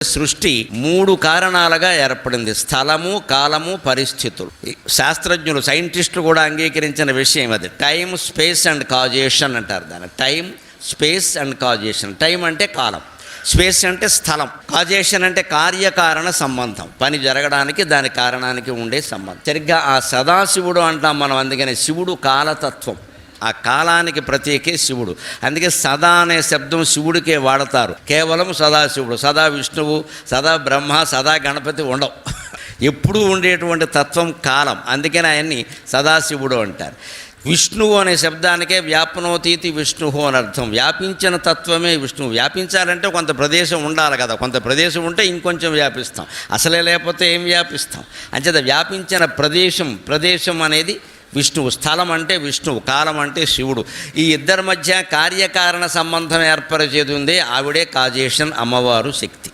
సృష్టి 3 కారణాలుగా ఏర్పడింది: స్థలము, కాలము, పరిస్థితులు. శాస్త్రజ్ఞులు, సైంటిస్టులు కూడా అంగీకరించిన విషయం అది. టైం, స్పేస్ అండ్ కాజేషన్ అంటారు దాన్ని. Time, space and causation. Time అంటే కాలం, స్పేస్ అంటే స్థలం, కాజేషన్ అంటే కార్యకారణ సంబంధం, పని జరగడానికి దాని కారణానికి ఉండే సంబంధం. సరిగ్గా ఆ సదాశివుడు అంటాం మనం. అందుకని శివుడు కాలతత్వం, ఆ కాలానికి ప్రతీకే శివుడు. అందుకే సదా అనే శబ్దం శివుడికే వాడతారు. కేవలం సదాశివుడు, సదా విష్ణువు, సదా బ్రహ్మ, సదా గణపతి ఉండవు. ఎప్పుడూ ఉండేటువంటి తత్వం కాలం. అందుకని ఆయన్ని సదాశివుడు అంటారు. విష్ణువు అనే శబ్దానికే వ్యాపనోతీతి విష్ణువు అని అర్థం. వ్యాపించిన తత్వమే విష్ణువు. వ్యాపించాలంటే కొంత ప్రదేశం ఉండాలి కదా. కొంత ప్రదేశం ఉంటే ఇంకొంచెం వ్యాపిస్తాం, అసలే లేకపోతే ఏం వ్యాపిస్తాం. అంచేత వ్యాపించిన ప్రదేశం అనేది విష్ణువు. స్థలం అంటే విష్ణువు, కాలం అంటే శివుడు. ఈ ఇద్దరి మధ్య కార్యకారణ సంబంధం ఏర్పరిచేది ఉంది. ఆవిడే కాజేషన్, అమ్మవారు, శక్తి.